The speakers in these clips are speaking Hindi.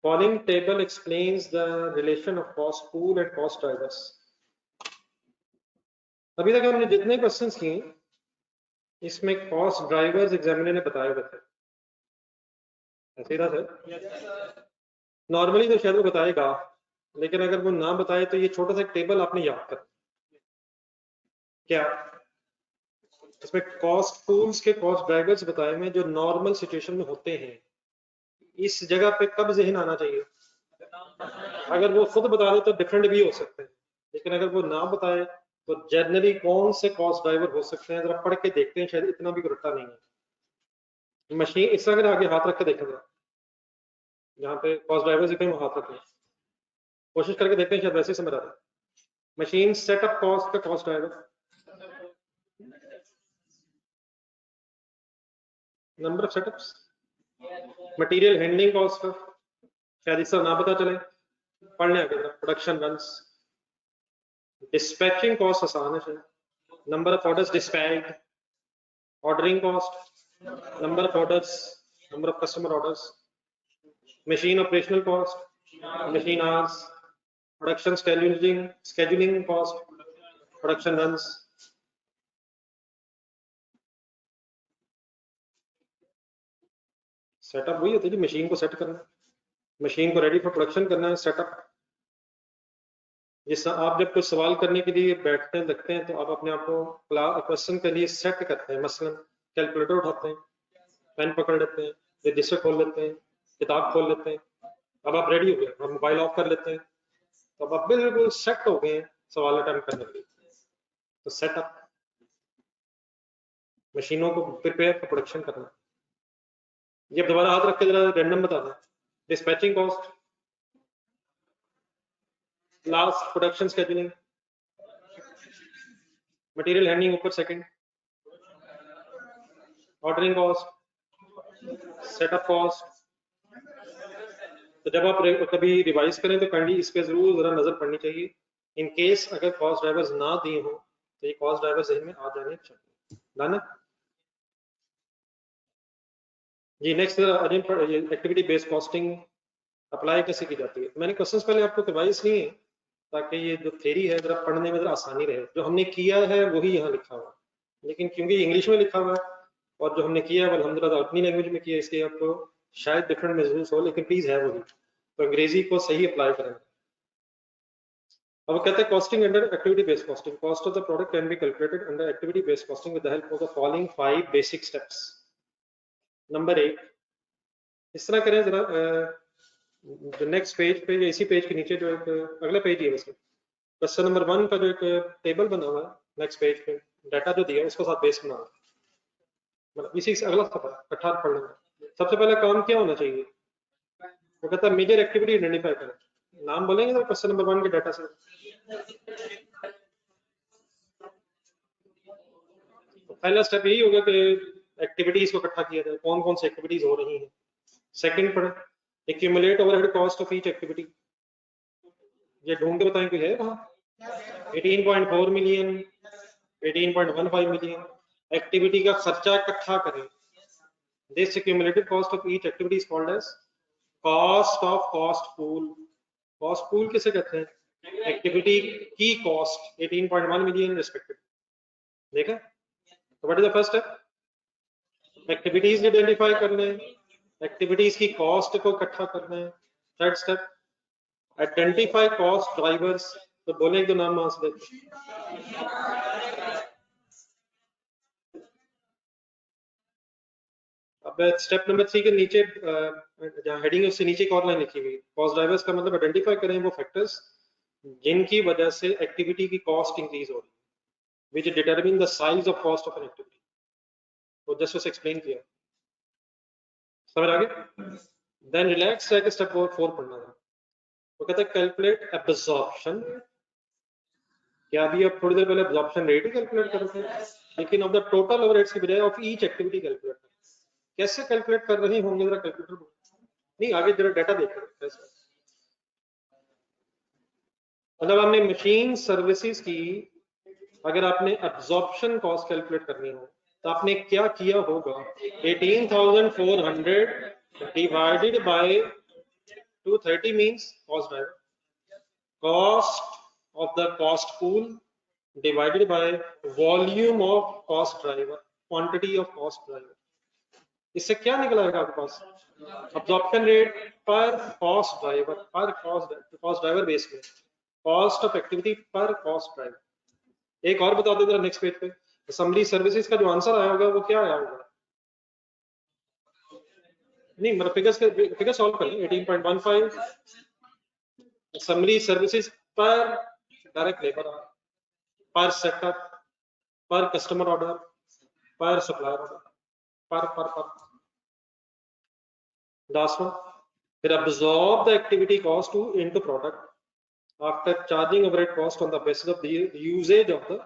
Following table explains the relation of cost pool and cost drivers. अभी तक हमने जितने क्वेश्चंस किए इसमें कॉस्ट ड्राइवर्स एग्जामिनर ने बताए हुए थे, ऐसे ही था सर? नॉर्मली तो शायद वो बताएगा, लेकिन अगर वो ना बताए तो ये छोटा सा टेबल आपने याद कर क्या इसमें कॉस्ट पूल्स के कॉस्ट ड्राइवर्स बताए हुए जो नॉर्मल सिचुएशन में होते हैं। इस जगह पे कब जहन आना चाहिए? अगर वो खुद बता दे तो डिफरेंट भी हो सकते हैं, लेकिन अगर वो ना बताए तो जनरली कौन से कॉस्ट ड्राइवर हो सकते हैं, जरा पढ़ के देखते हैं, शायद इतना भी रट्टा नहीं है। मशीन इस तरह आगे हाथ रख के देखेंगे, जहाँ पे कॉस्ट ड्राइवर्स दिखे हाथ रखें, कोशिश करके देखते हैं, शायद वैसे समझ आता है। मशीन सेटअप कॉस्ट का cost driver, number of setups, material handling cost का शायद इसका ना पता चले, पढ़ने आगे प्रोडक्शन रन्स, डिस्पैचिंग कॉस्ट आसान है शायद, number of orders dispatched, ordering cost, number of orders, number of customer orders, machine operational cost, machine hours, production scheduling cost, production runs. Setup वही होती है, मशीन को सेट करना, मशीन को रेडी फॉर प्रोडक्शन करना है सेटअप। जिस आप जब कुछ सवाल करने के लिए बैठते हैं लगते हैं तो आप अपने आप को क्वेश्चन के लिए सेट करते हैं। मसलन कैलकुलेटर उठाते हैं, पेन पकड़ लेते हैं, रजिस्टर खोल लेते हैं, किताब खोल लेते हैं, अब आप रेडी हो गए, आप मोबाइल ऑफ कर लेते हैं, तो अब आप बिल्कुल सेट हो गए सवाल अटेम्प्ट करने के लिए। तो सेटअप, मशीनों को प्रिपेयर फॉर प्रोडक्शन करना। ये दोबारा हाथ रख के जरा रैंडम बता दें। Dispatching cost, last production scheduling, material handling ऊपर second, ordering cost, setup cost. तो जब आप कभी रिवाइज करें तो काइंडली इस पे जरूर जरा नजर पड़नी चाहिए। इन केस अगर कॉस्ट ड्राइवर्स ना दिए हो तो ये कॉस्ट ड्राइवर जहन में आ जाने चाहिए ना। जी next activity based costing apply कैसे की जाती है। मैंने क्वेश्चंस पहले आपको रिवाइज किए हैं ताकि ये जो थ्योरी है जरा पढ़ने में जरा आसानी रहे। जो हमने किया है वही यहाँ लिखा हुआ है, लेकिन क्योंकि इंग्लिश में लिखा हुआ है और जो हमने किया है वो अल्हम्दुलिल्लाह अपनी लैंग्वेज में किया, इसलिए आपको शायद डिफरेंट महसूस हो, लेकिन प्लीज है वही, तो अंग्रेजी को सही अप्लाई करें। अब कहते हैं costing under activity based costing, cost of the product can be calculated under activity based costing with the help of the following 5 basic steps. Number 1, इस तरह करें जरा, जो नेक्स्ट पेज पे या इसी पेज के नीचे जो एक अगला पेज है उसमें क्वेश्चन नंबर 1 का जो एक टेबल बना हुआ है नेक्स्ट पेज पे डाटा जो दिया है उसके साथ बेस बना, मतलब इसी से अगला सफर इकट्ठा पढ़ लेंगे। सबसे पहला काम क्या होना चाहिए, वो कहता है मेजर एक्टिविटी आइडेंटिफाई करें। नाम बोलेंगे तो क्वेश्चन नंबर 1 के डाटा से। तो पहला स्टेप यही होगा कि एक्टिविटीज को इकट्ठा किया जाए, कौन कौन सी एक्टिविटीज हो रही हैं। सेकंड पढ़े accumulate overhead cost of each activity, ये ढूंढ के बताएं कोई है वहां। 18.4 मिलियन, 18.15 मिलियन एक्टिविटी का खर्चा इकट्ठा करें। This accumulated cost of each activity is called as cost of cost pool। cost pool किसे कहते हैं? एक्टिविटी की कॉस्ट 18.1 मिलियन रिस्पेक्टिव। देखा? तो what is the first step? Activities identify करने, एक्टिविटीज की कॉस्ट को इकट्ठा करना है। Third step identify cost drivers, तो बोले एक दो नाम वहां से देखो। अब स्टेप नंबर 3 के नीचे जहाँ हेडिंग है उससे नीचे एक और लाइन लिखी हुई, कॉस्ट ड्राइवर्स का मतलब आइडेंटिफाई करें वो फैक्टर्स जिनकी वजह से एक्टिविटी की कॉस्ट इंक्रीज हो रही है, which determine the size of cost of an activity. तो जस्ट उसे एक्सप्लेन किया, समझ आ गया? देन रिलैक्स है कि स्टेप 4 पढ़ना है। वो कहता है कैलकुलेट एब्जॉर्प्शन। क्या अभी अब थोड़ी देर पहले एब्जॉर्प्शन रेट ही कैलकुलेट कर रहे थे, लेकिन ऑफ द टोटल ओवरहेड्स की बजाय ऑफ ईच एक्टिविटी कैलकुलेट कर। कैसे कैलकुलेट कर रहे होंगे जरा कैलकुलेटर नहीं, आगे जरा डाटा देख रहे कैसे। मतलब हमने मशीन सर्विसेज की अगर आपने एब्जॉर्प्शन कॉस्ट कैलकुलेट करनी हो तो आपने क्या किया होगा, 18,400 divided by 230 means cost driver. Cost of the cost pool divided by volume of cost driver, quantity of cost driver. इससे क्या निकल आएगा आपके पास? Absorption rate per cost driver, per cost driver base में cost of activity per cost driver. एक और बता दो जरा नेक्स्ट पेज पे, असेंबली सर्विसेज का जो आंसर आया होगा वो क्या आया होगा? नहीं मतलब फिगर सॉल्व करें. 18.15 असेंबली सर्विसेज पर डायरेक्ट लेबर पर सेटअप पर कस्टमर ऑर्डर पर सप्लायर ऑर्डर पर लास्ट वन. फिर absorb the activity cost to into product after charging overhead cost on the basis of the usage of the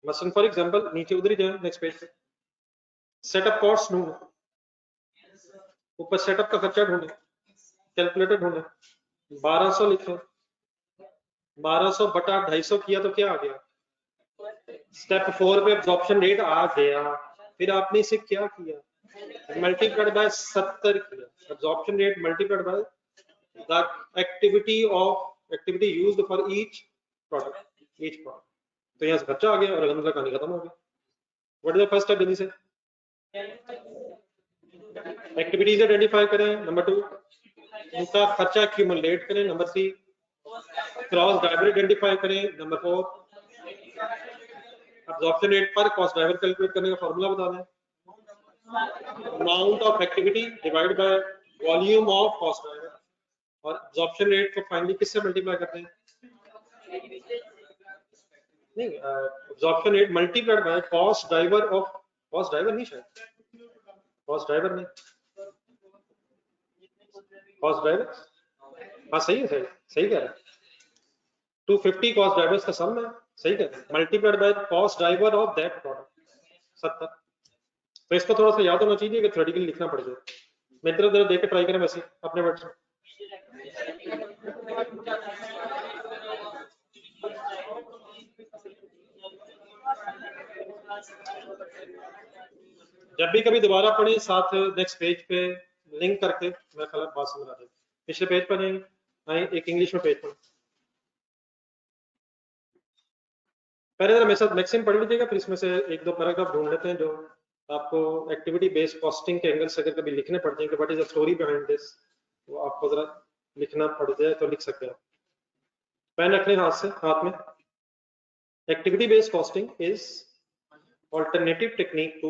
machine. For example, नीचे उधर ही जाए नेक्स्ट पेज पे, सेटअप कॉस्ट ढूंढो, ऊपर सेटअप का खर्चा ढूंढे, कैलकुलेटर ढूंढे, 1200 लिखे, 1200 बटा 250 किया तो क्या आ गया? स्टेप 4 पे एब्जॉर्प्शन रेट आ गया. फिर आपने इसे क्या किया? मल्टीप्लाइड बाय 70 किया. Absorption rate multiplied by the activity used for each product. तो यहाँ से खर्चा आ गया और अलहमदुलिल्लाह कहानी खत्म हो गई. What is the first step? जल्दी से एक्टिविटीज आइडेंटिफाई करें. नंबर 2 उनका खर्चा एक्यूमुलेट करें. नंबर 3 क्रॉस ड्राइवर आइडेंटिफाई करें. नंबर 4 एब्जॉर्प्शन रेट पर कॉस्ट ड्राइवर कैलकुलेट करने का फार्मूला बता दें. Amount of activity divide by volume of cost driver, और एब्जॉर्प्शन रेट को फाइनली किससे मल्टीप्लाई करते हैं? नहीं, absorption rate multiplied by cost driver of, cost driver नहीं, शायद कॉस्ट ड्राइवर नहीं, कॉस्ट ड्राइवर, हाँ सही है, सही कह रहे हैं. 250 कॉस्ट ड्राइवर्स का सम है, सही कह रहे हैं, multiplied by cost driver of that product 70. तो इसको थोड़ा सा याद होना चाहिए कि थ्योरेटिकली लिखना पड़ जाए. मेरी तरफ जरा देख के ट्राई करें वैसे अपने वर्ड्स में. जब भी कभी दोबारा पढ़े साथ नेक्स्ट पेज पे लिंक करके मेरा ख्याल बात समझ आ जाएगी. पिछले पेज पर नहीं, एक इंग्लिश में पेज पर पहले जरा मेरे साथ मैक्सिमम पढ़ लीजिएगा, फिर इसमें से एक दो पैराग्राफ ढूंढ लेते हैं जो आपको एक्टिविटी बेस्ड कॉस्टिंग के एंगल से अगर कभी लिखने पड़ जाए कि what is the story behind this, वो आपको जरा लिखना पड़ जाए तो लिख सकते हैं. पेन रखने हाथ में. Activity based costing is alternative technique to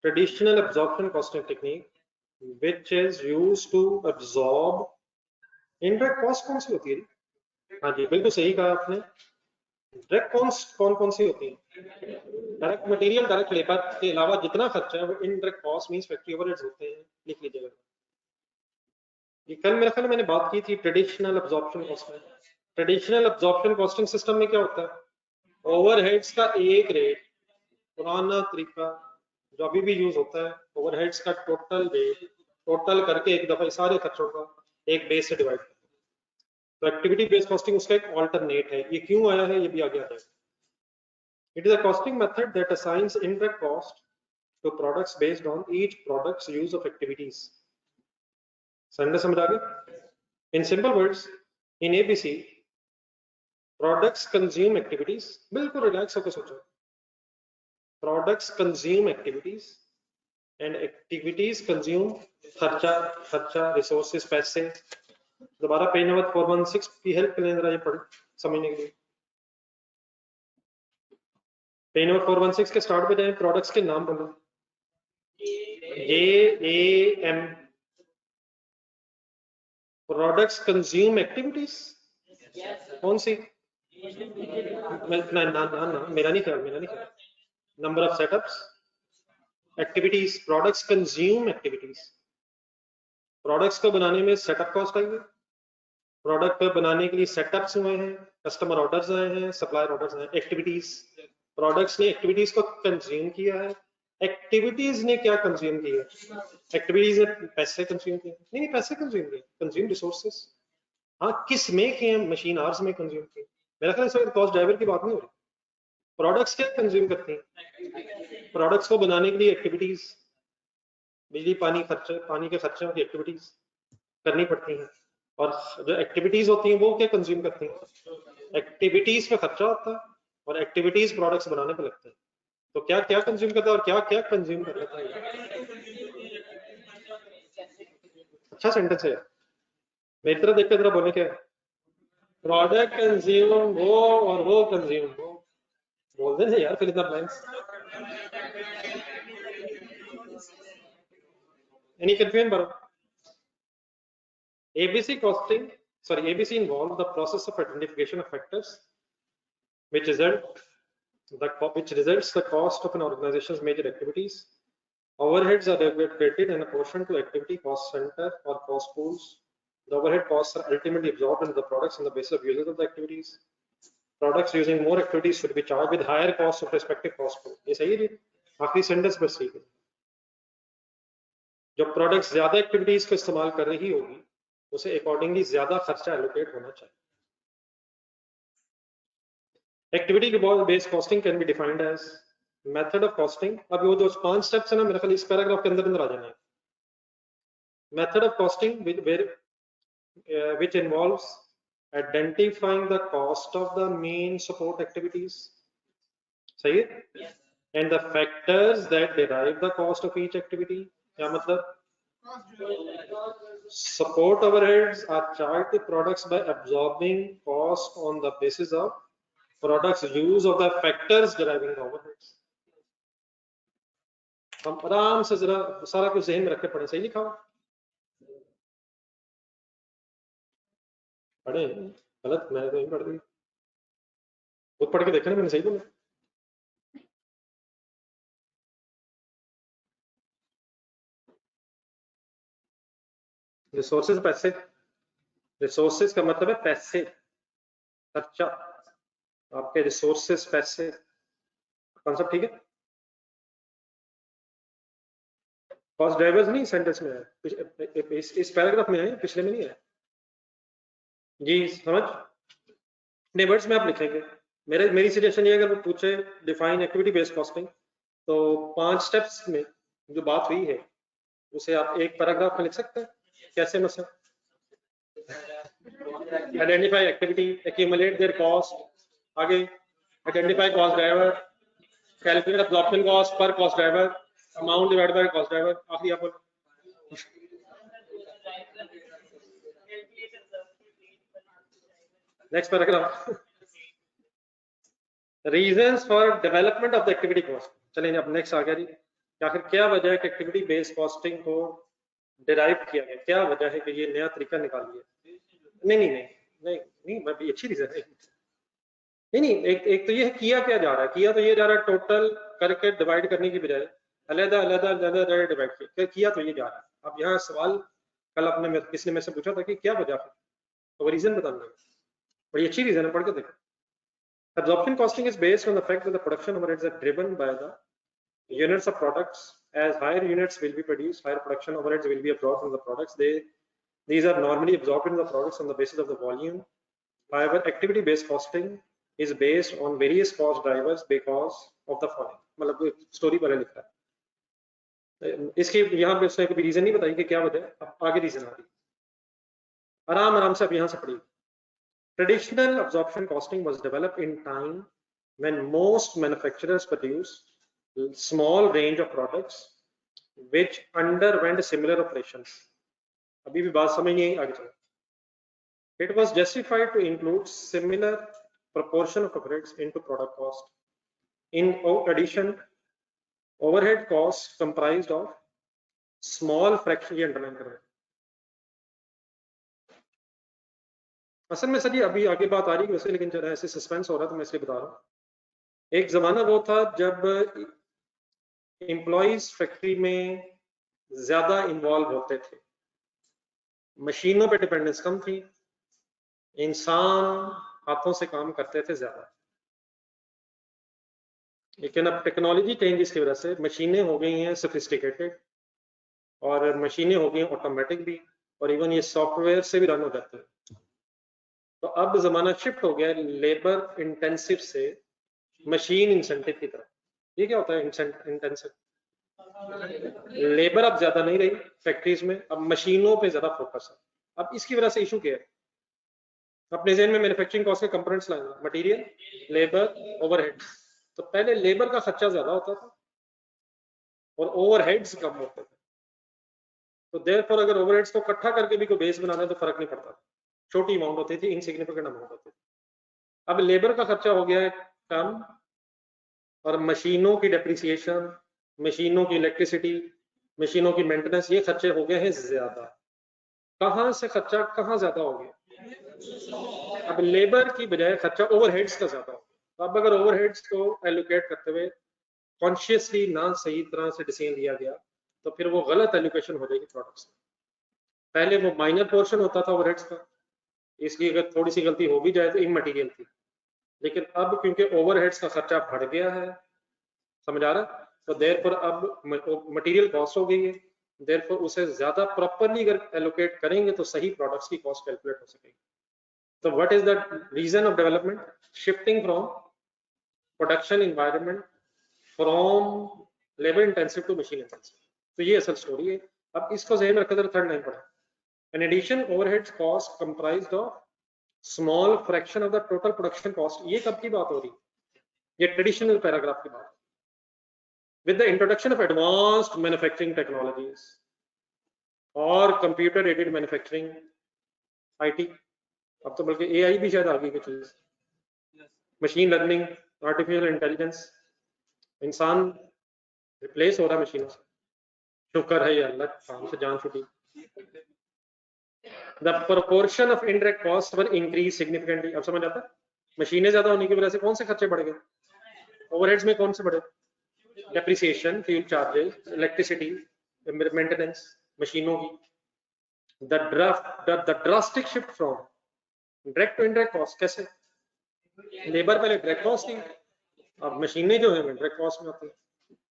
traditional absorption costing technique which is used to absorb indirect cost. कौन सी होती है? हाँ जी बिल्कुल सही कहा आपने. डायरेक्ट कॉस्ट कौन सी होती है? डायरेक्ट मटेरियल, डायरेक्ट लेबर के अलावा जितना खर्चा है वो indirect cost means factory overheads होते हैं. लिख लीजिएगा. ये कल मेरे ख्याल मैंने बात की थी traditional absorption costing. Traditional absorption costing system में क्या होता है? ओवरहेड्स का एक रेट, पुराना तरीका जो अभी भी यूज होता है, ओवरहेड्स का टोटल रेट टोटल करके एक दफा सारे खर्चों का एक बेस से डिवाइड करते हैं. तो एक्टिविटी बेस्ड कॉस्टिंग उसका एक ऑल्टरनेट है. ये क्यों आया है ये भी आगे आ जाएगा. It is a costing method that assigns indirect cost to products based on each products use of activities. समझ आ गया? In simple words, in ABC products consume activities. बिल्कुल रिलैक्स होकर सोचो. Products consume activities and activities consume खर्चा रिसोर्सेज पैसे. दोबारा पेज नंबर 416 की हेल्प करें जरा ये पढ़ समझने के लिए. पेज नंबर 416 के स्टार्ट पे जाएं, प्रोडक्ट्स के नाम बोलो. JAM. प्रोडक्ट्स कंज्यूम एक्टिविटीज कौन सी? ना मेरा नहीं ख्याल. Number of setups, activities, products consume activities. Products को बनाने में सेटअप कॉस्ट आई है, प्रोडक्ट को बनाने के लिए सेटअप्स हुए हैं, कस्टमर ऑर्डर्स आए हैं, सप्लायर ऑर्डर्स आए हैं. एक्टिविटीज, प्रोडक्ट्स ने एक्टिविटीज को कंज्यूम किया है. एक्टिविटीज ने क्या कंज्यूम किया? एक्टिविटीज ने पैसे कंज्यूम किए. नहीं पैसे कंज्यूम किए, कंज्यूम रिसोर्सेज. हाँ किस में किए? मशीन आवर्स में कंज्यूम किए. मेरा ख्याल है कॉस्ट ड्राइवर की बात नहीं हो रही. प्रोडक्ट्स क्या कंज्यूम करते हैं? प्रोडक्ट्स को बनाने के लिए एक्टिविटीज, बिजली पानी के खर्चों की एक्टिविटीज. करनी पड़ती हैं, और जो एक्टिविटीज होती हैं वो क्या कंज्यूम करती हैं, एक्टिविटीज पे खर्चा होता है और एक्टिविटीज प्रोडक्ट्स बनाने पे लगते हैं। तो क्या क्या कंज्यूम करता है और क्या क्या कंज्यूम कर लेता है? अच्छा सेंटेंस है, मेरी तरह देखकर जरा बोले क्या, प्रोडक्ट कंज्यूम वो और वो कंज्यूम वो, बोल देना यार फिर इतना ब्लैंक्स। एनी कंफ्यूजन बरो? ABC costing, sorry, ABC involves the process of identification of factors which results the cost of an organization's major activities. Overheads are calculated in proportion to activity cost center or cost pools. The overhead costs are ultimately absorbed into the products on the basis of usage of the activities. Products using more activities should be charged with higher costs of respective cost pool. ये सही है जी? आखिरी सेंटेंस बस ठीक है। जो प्रोडक्ट्स ज्यादा एक्टिविटीज को इस्तेमाल कर रही होगी उसे अकॉर्डिंगली ज्यादा खर्चा एलोकेट होना चाहिए। Activity based costing can be defined as method of costing. अब वो जो 5 स्टेप्स है ना, मेरे ख्याल इस पैराग्राफ के अंदर आ जाना है। Method of costing which involves identifying the cost of the main support activities, सही है? And the factors that derive the cost of each activity। क्या मतलब? Support overheads are charged to products by absorbing cost on the basis of products use of the factors deriving the overheads। हम आराम से जरा सारा कुछ ज़हन में रख के पढ़े। सही लिखा हुआ? पढ़े गलत मैंने तो नहीं पढ़ दी, खुद पढ़ के देखा ना मैंने, सही बोला? रिसोर्सेज पैसे, रिसोर्सेज का मतलब है पैसे, खर्चा, आपके रिसोर्सेज पैसे, कॉन्सेप्ट ठीक है? कॉस्ट ड्राइवर्स नहीं सेंटेंस में है, इस पैराग्राफ में है, पिछले में नहीं है जी। समझ नहीं, वर्ड्स में आप लिखेंगे। मेरी सजेशन ये, अगर वो पूछे डिफाइन एक्टिविटी बेस्ड कॉस्टिंग, तो 5 स्टेप्स में जो बात हुई है उसे आप एक पैराग्राफ में लिख सकते हैं। कैसे? मतलब identify activity, accumulate their cost, आगे identify cost driver, calculate absorption cost per cost driver, amount divided by cost driver, आखिरी आप next paragraph, reasons for development of the activity cost. चलिए अब नेक्स्ट आ गया जी, आखिर क्या वजह है कि एक्टिविटी बेस्ड कॉस्टिंग को डिराइव किया गया, क्या वजह है कि ये नया तरीका निकाल लिया? नहीं नहीं नहीं नहीं नहीं, मैं भी अच्छी रीजन है। नहीं नहीं, एक तो ये किया क्या जा रहा है, किया तो ये जा रहा है टोटल करके डिवाइड करने की बजाय अलग अलग डिवाइड किया तो ये जा रहा है। अब यहाँ सवाल कल आपने किसी ने मेरे से पूछा था कि क्या वजह है, तो वो रीजन बताना है, बड़ी अच्छी रीजन है, पढ़ के देखो। Absorption costing is based on the fact that the production overheads are driven by the units of products. As higher units will be produced, higher production overheads will be absorbed from the products. These are normally absorbed in the products on the basis of the volume. However, activity-based costing is based on various cost drivers because of the following। मतलब स्टोरी पर लिखा है, इसके यहाँ पे उसने कोई रीजन नहीं बताई कि क्या वजह, अब आगे रीजन आ रही, आराम आराम से अब यहाँ से पढ़िए। Traditional absorption costing was developed in time when most manufacturers produced small range of products which underwent similar operations। अभी भी बात समझ नहीं आई, आगे चलो। It was justified to include similar proportion of overheads into product cost। In addition, overhead costs comprised of small fraction, ये अंडरलाइन करें। असल में सर ये अभी आगे बात आ रही है वैसे, लेकिन जरा ऐसे सस्पेंस हो रहा है तो मैं इसलिए बता रहा हूँ। एक जमाना वो था जब एम्प्लॉइज फैक्ट्री में ज्यादा इन्वॉल्व होते थे, मशीनों पे डिपेंडेंस कम थी, इंसान हाथों से काम करते थे ज्यादा। लेकिन अब टेक्नोलॉजी चेंजेस की वजह से मशीनें हो गई हैं सोफिस्टिकेटेड, और मशीनें हो गई हैं ऑटोमेटिक भी, और इवन ये सॉफ्टवेयर से भी रन हो जाते हैं। तो अब जमाना शिफ्ट हो गया लेबर इंटेंसिव से मशीन इंसेंटिव की तरफ। ये क्या होता है इंटेंसिव? लेबर अब ज्यादा नहीं रही फैक्ट्रीज में, अब मशीनों पे ज्यादा फोकस है। अब इसकी वजह से इशू क्या है? अपने ज़हन में मैन्युफैक्चरिंग कॉस्ट के कंपोनेंट्स लाएंगे, मटेरियल, लेबर, ओवरहेड्स। तो पहले लेबर का खर्चा ज्यादा होता था और ओवरहेड्स कम होते थे। तो देयरफॉर अगर ओवरहेड्स को इकट्ठा करके भी कोई बेस बनाना है तो फर्क नहीं पड़ता, छोटी अमाउंट होती थी, इनसिग्निफिकेंट अमाउंट होती थी। अब लेबर का खर्चा हो गया है कम और मशीनों की डेप्रिसिएशन, मशीनों की इलेक्ट्रिसिटी, मशीनों की मेंटेनेंस, ये खर्चे हो गए हैं ज्यादा। कहां से खर्चा कहां ज्यादा हो गया? अब लेबर की बजाय खर्चा ओवरहेड्स का ज्यादा हो गया। तो अब अगर ओवरहेड्स को एलोकेट करते हुए कॉन्शियसली ना सही तरह से डिसीजन लिया गया तो फिर वो गलत एलोकेशन हो जाएगी प्रोडक्ट्स। पहले वो माइनर पोर्शन होता था ओवरहेड्स का, इसलिए अगर थोड़ी सी गलती हो भी जाए तो इमटेरियल थी। लेकिन अब क्योंकि ओवरहेड्स का खर्चा बढ़ गया है, समझ आ रहा, तो देयरफॉर अब मटेरियल कॉस्ट हो गई है, देयरफॉर उसे ज्यादा प्रॉपरली अगर एलोकेट करेंगे तो सही प्रोडक्ट्स की कॉस्ट कैलकुलेट हो सकेगी। तो what is the reason of development? Shifting from production environment from labour intensive to machine intensive. तो ये असल स्टोरी है। अब इसको ज़हन रखा तो थर्ड लाइन पढ़ा, in addition overheads cost comprised of small fraction of the total production cost। ये कब की बात हो रही है? ये ट्रेडिशनल पैराग्राफ की बात। with the introduction of advanced manufacturing technologies और computer aided manufacturing, IT, अब तो बल्कि AI भी शायद आ गई कुछ चीज, मशीन लर्निंग, आर्टिफिशियल इंटेलिजेंस, इंसान रिप्लेस हो रहा है मशीनों से। शुक्र है अल्लाह, काम से जान छुटी। The proportion of indirect costs were increased significantly। अब समझ आता है, मशीनें ज्यादा होने की वजह से कौन से खर्चे बढ़ गए? ओवरहेड्स में कौन से बढ़े? Depreciation, fuel charges, electricity, maintenance, मशीनों की। The drastic shift from direct to indirect cost. कैसे? लेबर पहले डायरेक्ट कॉस्ट थी, अब मशीनें जो है डायरेक्ट कॉस्ट में आती है।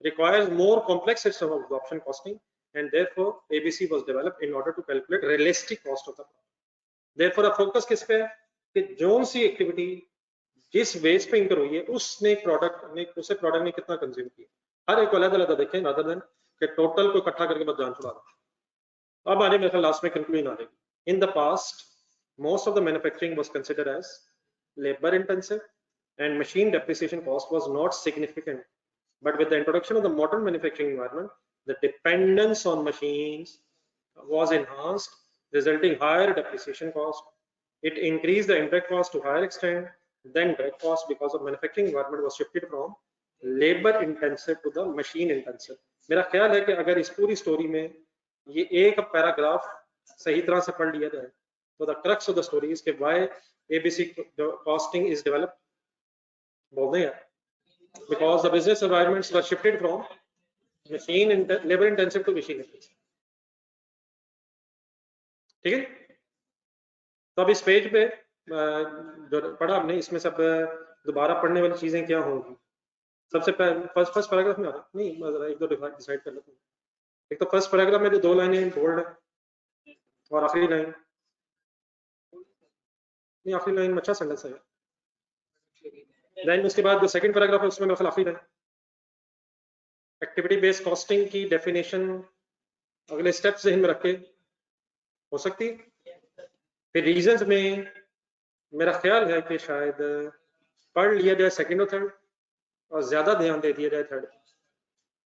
requires more complex system of absorption costing and therefore ABC was developed in order to calculate realistic cost of the product। therefore अब फोकस किस पे है कि जोन सी एक्टिविटी जिस बेस पे इंकर हुई है उसने प्रोडक्ट ने कितना कंज्यूम किया, हर एक को अलग अलग देखें rather than कि टोटल को इकट्ठा करके बस जान छुड़ा दो। अब आने मेरे लास्ट में कंक्लूजन आ जाएगी। In the past most of the manufacturing was considered as labor intensive and machine depreciation cost was not significant, but with the introduction of the modern manufacturing environment the dependence on machines was enhanced, resulting higher depreciation cost. It increased the indirect cost to higher extent than direct cost because the manufacturing environment was shifted from labor intensive to the machine intensive। मेरा ख्याल है कि अगर इस पूरी स्टोरी में ये एक पैराग्राफ सही तरह से पढ़ लिया जाए तो the crux of the story is कि why ABC costing is developed। बोल दें यार, because the business environments were shifted from labor intensive to machine intensive। ठीक है, तो अब इस पेज पे जो पढ़ा हमने इसमें सब दोबारा पढ़ने वाली चीजें क्या होंगी? सबसे फर्स्ट पैराग्राफ में आ रहा नहीं, एक दो डिसाइड कर लेते हैं। एक तो फर्स्ट पैराग्राफ में जो दो लाइनें बोल्ड है और आखिरी लाइन नहीं, आखिरी लाइन अच्छा सेंटेंस है। देन उसके बाद जो सेकंड पैराग्राफ है उसमें मतलब आखिरी लाइन एक्टिविटी बेस्ड कॉस्टिंग की डेफिनेशन अगले स्टेप से में रख के हो सकती है। फिर रीजंस में मेरा ख्याल है कि शायद पढ़ लिया जाए सेकंड और थर्ड और ज्यादा ध्यान दे दिया जाए थर्ड,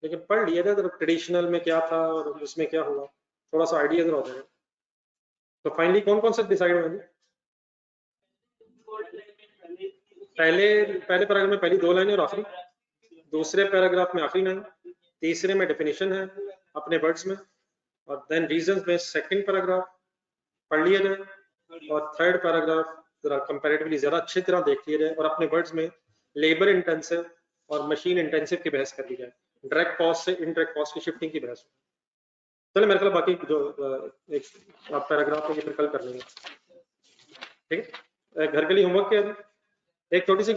लेकिन पढ़ लिया जाए तो ट्रेडिशनल में क्या था और उसमें क्या हुआ थोड़ा सा आइडिया हो जाएगा। तो फाइनली कौन कौन सा डिसाइड होंगे? पहले पैराग्राफ में पहली दो लाइनें और आखिरी, दूसरे पैराग्राफ में आखिरी लाइन, तीसरे में डेफिनेशन है अपने वर्ड्स में, और देन रीजंस में सेकंड पैराग्राफ पढ़ लिया जाए और थर्ड पैराग्राफ जरा कंपैरेटिवली ज्यादा अच्छी तरह देख लिया जाए और अपने वर्ड्स में लेबर इंटेंसिव और मशीन इंटेंसिव की बहस कर ली जाए, डायरेक्ट कॉस्ट से इनडायरेक्ट कॉस्ट की शिफ्टिंग की बहस। चलो मेरे ख्याल बाकी जो एक पैराग्राफ है ये फिर कल कर लेंगे। ठीक है, घर के लिए होमवर्क क्या है? एक छोटी सी